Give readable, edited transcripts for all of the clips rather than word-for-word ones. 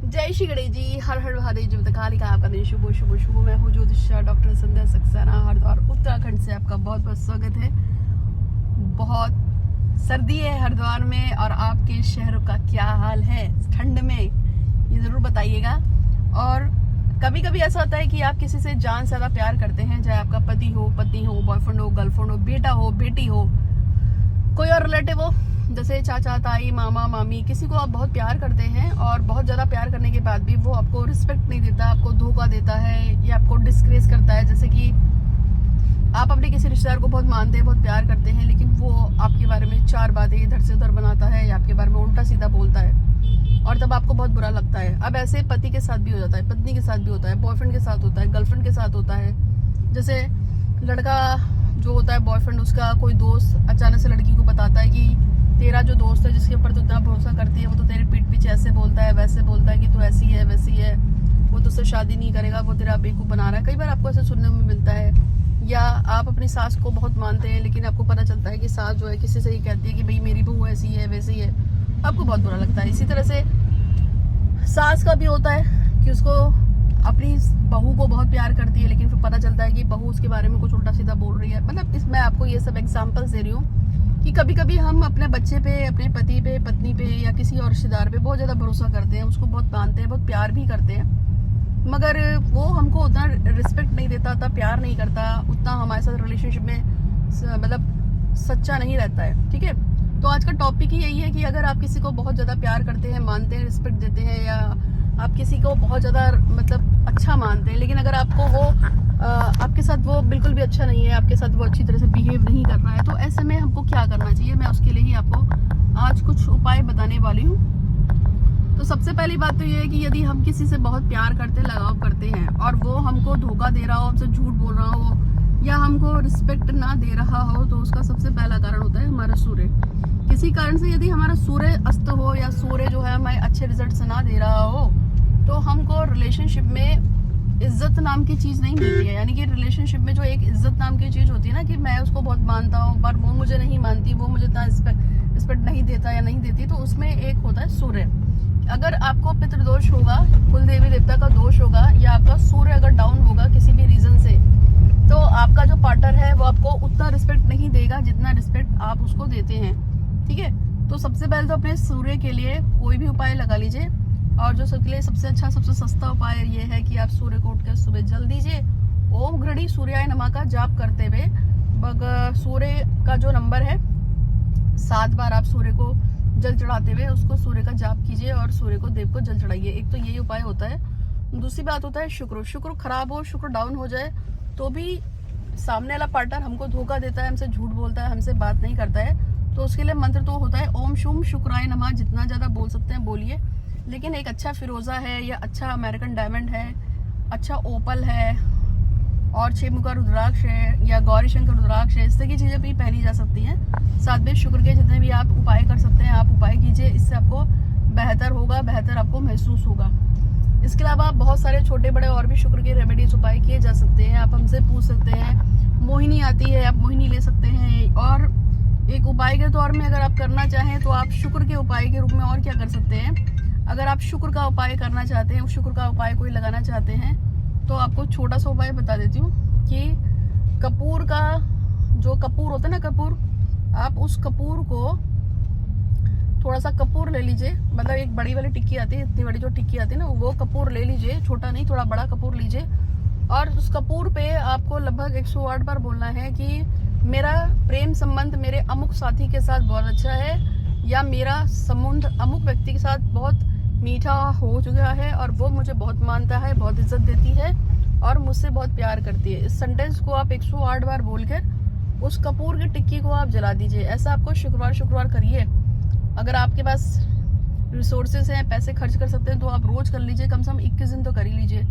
जय श्री गणेश जी, हर हर महादेव जी। काली का आपका दिन शुभ शुभ शुभ। मैं हूँ ज्योतिषा डॉक्टर संध्या सक्सेना हरिद्वार उत्तराखंड से। आपका बहुत बहुत स्वागत है। बहुत सर्दी है हरिद्वार में, और आपके शहरों का क्या हाल है ठंड में, ये जरूर बताइएगा। और कभी कभी ऐसा होता है कि आप किसी से जान से ज्यादा प्यार करते हैं, चाहे आपका पति हो, पत्नी हो, बॉयफ्रेंड हो, गर्लफ्रेंड हो, बेटा हो, बेटी हो, कोई और रिलेटिव हो, जैसे चाचा, ताई, मामा, मामी। किसी को आप बहुत प्यार करते हैं और बहुत ज़्यादा प्यार करने के बाद भी वो आपको रिस्पेक्ट नहीं देता, आपको धोखा देता है या आपको डिस्ग्रेस करता है। जैसे कि आप अपने किसी रिश्तेदार को बहुत मानते हैं, बहुत प्यार करते हैं, लेकिन वो आपके बारे में चार बातें इधर से उधर बनाता है या आपके बारे में उल्टा सीधा बोलता है, और तब आपको बहुत बुरा लगता है। अब ऐसे पति के साथ भी हो जाता है, पत्नी के साथ भी होता है, बॉयफ्रेंड के साथ होता है, गर्लफ्रेंड के साथ होता है। जैसे लड़का जो होता है बॉयफ्रेंड, उसका कोई दोस्त अचानक से लड़की को बताता है कि तेरा जो दोस्त है जिसके ऊपर तू इतना भरोसा करती है, वो तो तेरे पीठ पीछे ऐसे बोलता है, वैसे बोलता है कि तू ऐसी है वैसी है, वो तुझसे शादी नहीं करेगा, वो तेरा बेवकूफ बना रहा है। कई बार आपको ऐसे सुनने में मिलता है। या आप अपनी सास को बहुत मानते हैं, लेकिन आपको पता चलता है कि सास जो है किसी से ही कहती है कि भाई मेरी बहू ऐसी है वैसी है, आपको बहुत बुरा लगता है। इसी तरह से सास का भी होता है कि उसको अपनी बहू को बहुत प्यार करती है, लेकिन फिर पता चलता है कि बहू उसके बारे में कुछ उल्टा सीधा बोल रही है। मतलब मैं आपको ये सब एग्जांपल्स दे रही हूँ कि कभी कभी हम अपने बच्चे पे, अपने पति पे, पत्नी पे या किसी और रिश्तेदार पे बहुत ज़्यादा भरोसा करते हैं, उसको बहुत मानते हैं, बहुत प्यार भी करते हैं, मगर वो हमको उतना रिस्पेक्ट नहीं देता, उतना प्यार नहीं करता, उतना हमारे साथ रिलेशनशिप में मतलब सच्चा नहीं रहता है। ठीक है, तो आज का टॉपिक ही यही है कि अगर आप किसी को बहुत ज़्यादा प्यार करते हैं, मानते हैं, रिस्पेक्ट देते हैं, या आप किसी को बहुत ज़्यादा मतलब अच्छा मानते हैं, लेकिन अगर आपको वो आपके साथ वो बिल्कुल भी अच्छा नहीं है, आपके साथ वो अच्छी तरह से बिहेव नहीं कर रहा है, तो ऐसे में हमको क्या करना चाहिए, मैं उसके लिए ही आपको आज कुछ उपाय बताने वाली हूँ। तो सबसे पहली बात तो ये है कि यदि हम किसी से बहुत प्यार करते, लगाव करते हैं, और वो हमको धोखा दे रहा हो, हमसे झूठ बोल रहा हो, या हमको रिस्पेक्ट ना दे रहा हो, तो उसका सबसे पहला कारण होता है हमारा सूर्य। किसी कारण से यदि हमारा सूर्य अस्त हो, या सूर्य जो है हमें अच्छे रिजल्ट ना दे रहा हो, तो हमको रिलेशनशिप में इज्जत नाम की चीज नहीं मिलती है। यानी कि रिलेशनशिप में जो एक इज्जत नाम की चीज होती है ना, कि मैं उसको बहुत मानता हूँ पर वो मुझे नहीं मानती, वो मुझे इतना रिस्पेक्ट नहीं देता या नहीं देती, तो उसमें एक होता है सूर्य। अगर आपको पितृदोष होगा, कुल देवी देवता का दोष होगा, या आपका सूर्य अगर डाउन होगा किसी भी रीजन से, तो आपका जो पार्टनर है वो आपको उतना रिस्पेक्ट नहीं देगा जितना रिस्पेक्ट आप उसको देते हैं। ठीक है, तो सबसे पहले तो अपने सूर्य के लिए कोई भी उपाय लगा लीजिए, और जो सबके लिए सबसे अच्छा, सबसे सस्ता उपाय ये है कि आप सूर्य को उठकर सुबह जल दीजिए। ओम घड़ी सूर्याय नमः का जाप करते हुए, सूर्य का जो नंबर है 7 बार आप सूर्य को जल चढ़ाते हुए उसको सूर्य का जाप कीजिए, और सूर्य को देव को जल चढ़ाइए। एक तो यही उपाय होता है। दूसरी बात होता है शुक्र खराब हो, शुक्र डाउन हो जाए, तो भी सामने वाला पार्टनर हमको धोखा देता है, हमसे झूठ बोलता है, हमसे बात नहीं करता है, तो उसके लिए मंत्र तो होता है ओम शुम शुक्राय नमः। जितना ज्यादा बोल सकते हैं बोलिए, लेकिन एक अच्छा फिरोजा है, या अच्छा अमेरिकन डायमंड है, अच्छा ओपल है, और 6 मुखा रुद्राक्ष है, या गौरी शंकर रुद्राक्ष है, इस तरह की चीजें भी पहनी जा सकती हैं। साथ में शुक्र के जितने भी आप उपाय कर सकते हैं आप उपाय कीजिए, इससे आपको बेहतर होगा, बेहतर आपको महसूस होगा। इसके अलावा आप बहुत सारे छोटे बड़े और भी शुक्र के रेमेडीज उपाय किए जा सकते हैं। आप हमसे पूछ सकते हैं, मोहिनी आती है, आप मोहिनी ले सकते हैं। और एक उपाय के तौर में अगर आप करना चाहें तो आप शुक्र के उपाय के रूप में और क्या कर सकते हैं, अगर आप शुक्र का उपाय करना चाहते हैं, शुक्र का उपाय कोई लगाना चाहते हैं, तो आपको छोटा सा उपाय बता देती हूँ कि कपूर का जो कपूर होता है ना, कपूर, आप उस कपूर को थोड़ा सा कपूर ले लीजिए, मतलब एक बड़ी वाली टिक्की आती है, इतनी बड़ी जो टिक्की आती है ना, वो कपूर ले लीजिए, छोटा नहीं, थोड़ा बड़ा कपूर लीजिए, और उस कपूर पे आपको लगभग 108 बार बोलना है कि मेरा प्रेम संबंध मेरे अमुक साथी के साथ बहुत अच्छा है, या मेरा संबंध अमुक व्यक्ति के साथ बहुत मीठा हो चुका है, और वो मुझे बहुत मानता है, बहुत इज्जत देती है, और मुझसे बहुत प्यार करती है। इस सेंटेंस को आप 108 बार बोलकर उस कपूर की टिक्की को आप जला दीजिए। ऐसा आपको शुक्रवार करिए। अगर आपके पास रिसोर्सेज हैं, पैसे खर्च कर सकते हैं, तो आप रोज कर लीजिए, कम से कम 21 दिन तो कर ही लीजिए।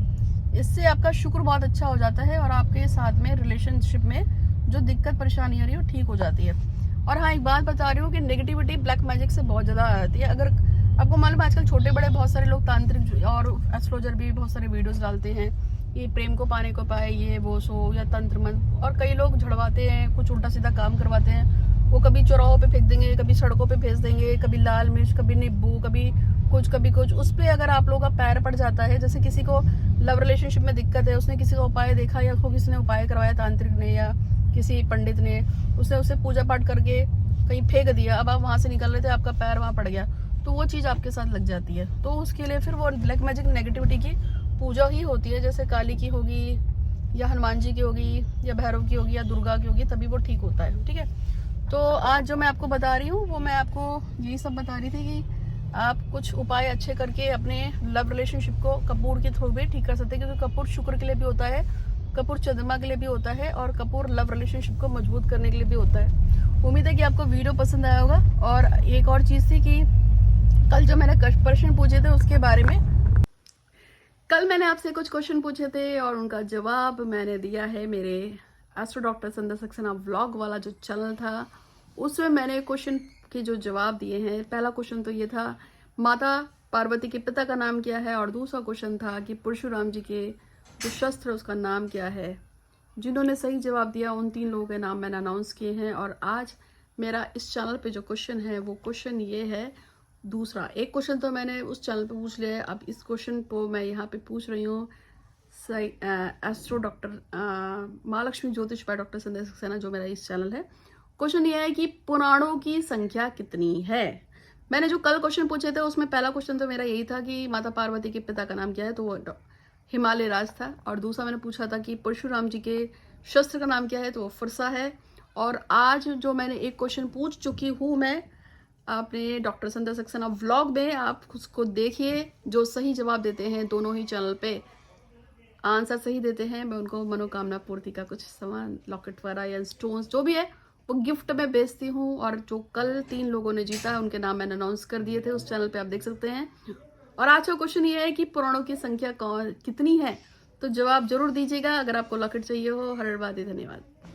इससे आपका शुक्र बहुत अच्छा हो जाता है, और आपके साथ में रिलेशनशिप में जो दिक्कत परेशानी आ रही है वो ठीक हो जाती है। और हाँ, एक बात बता रही हूँ कि नेगेटिविटी ब्लैक मैजिक से बहुत ज़्यादा आती है। अगर आपको मालूम है, आजकल छोटे बड़े बहुत सारे लोग तांत्रिक और एस्ट्रोलॉजर भी बहुत सारे वीडियोस डालते हैं कि प्रेम को पाने को पाए, ये वो सो, या तंत्र मंत्र, और कई लोग झड़वाते हैं, कुछ उल्टा सीधा काम करवाते हैं। वो कभी चौराहों पे फेंक देंगे, कभी सड़कों पे भेज देंगे, कभी लाल मिर्च, कभी नींबू, कभी कुछ कभी कुछ उस पर अगर आप लोगों का पैर पड़ जाता है, जैसे किसी को लव रिलेशनशिप में दिक्कत है, उसने किसी का उपाय देखा या उसको किसी ने उपाय करवाया तांत्रिक ने या किसी पंडित ने, उसने उसे पूजा पाठ करके कहीं फेंक दिया, अब आप वहां से निकल रहे थे, आपका पैर वहां पड़ गया, तो वो चीज आपके साथ लग जाती है। तो उसके लिए फिर वो ब्लैक मैजिक नेगेटिविटी की पूजा ही होती है, जैसे काली की होगी या हनुमान जी की होगी या भैरव की होगी या दुर्गा की होगी, तभी वो ठीक होता है। ठीक है, तो आज जो मैं आपको बता रही हूँ वो मैं आपको यही सब बता रही थी कि आप कुछ उपाय अच्छे करके अपने लव रिलेशनशिप को कपूर के थ्रू भी ठीक कर सकते हैं, क्योंकि कपूर शुक्र के लिए भी होता है, कपूर चंद्रमा के लिए भी होता है और कपूर लव रिलेशनशिप को मजबूत करने के लिए भी होता है। उम्मीद है कि आपको वीडियो पसंद आया होगा। और एक और चीज थी कि कल जो मैंने प्रश्न पूछे थे उसके बारे में, कल मैंने आपसे कुछ क्वेश्चन पूछे थे और उनका जवाब मैंने दिया है मेरे एस्ट्रो डॉक्टर संध्या सक्सेना व्लॉग वाला जो चैनल था, उसमें मैंने क्वेश्चन के जो जवाब दिए हैं। पहला क्वेश्चन तो ये था माता पार्वती के पिता का नाम क्या है, और दूसरा क्वेश्चन था कि परशुराम जी के जो शस्त्र उसका नाम क्या है। जिन्होंने सही जवाब दिया उन 3 लोगों के नाम मैंने अनाउंस किए हैं। और आज मेरा इस चैनल पे जो क्वेश्चन है वो क्वेश्चन ये है, दूसरा एक क्वेश्चन तो मैंने उस चैनल पे पूछ लिया है, अब इस क्वेश्चन को मैं यहाँ पे पूछ रही हूँ एस्ट्रो डॉक्टर महालक्ष्मी ज्योतिष बाय डॉक्टर संध्या सक्सेना, जो मेरा इस चैनल है। क्वेश्चन ये है कि पुराणों की संख्या कितनी है। मैंने जो कल क्वेश्चन पूछे थे उसमें पहला क्वेश्चन तो मेरा यही था कि माता पार्वती के पिता का नाम क्या है, तो वो हिमालय राज था। और दूसरा मैंने पूछा था कि परशुराम जी के शस्त्र का नाम क्या है, तो वो फरसा है। और आज जो मैंने एक क्वेश्चन पूछ चुकी हूँ मैं अपने डॉक्टर संध्या सक्सेना व्लॉग में, आप उसको देखिए। जो सही जवाब देते हैं दोनों ही चैनल पे आंसर सही देते हैं, मैं उनको मनोकामना पूर्ति का कुछ सामान, लॉकेट वगैरह या स्टोन्स जो भी है वो गिफ्ट में बेचती हूँ। और जो कल 3 लोगों ने जीता है उनके नाम मैंने अनाउंस कर दिए थे, उस चैनल पे आप देख सकते हैं। और आज का क्वेश्चन ये है कि पुराणों की संख्या कितनी है, तो जवाब जरूर दीजिएगा। अगर आपको लॉकेट चाहिए हो। हर बात, धन्यवाद।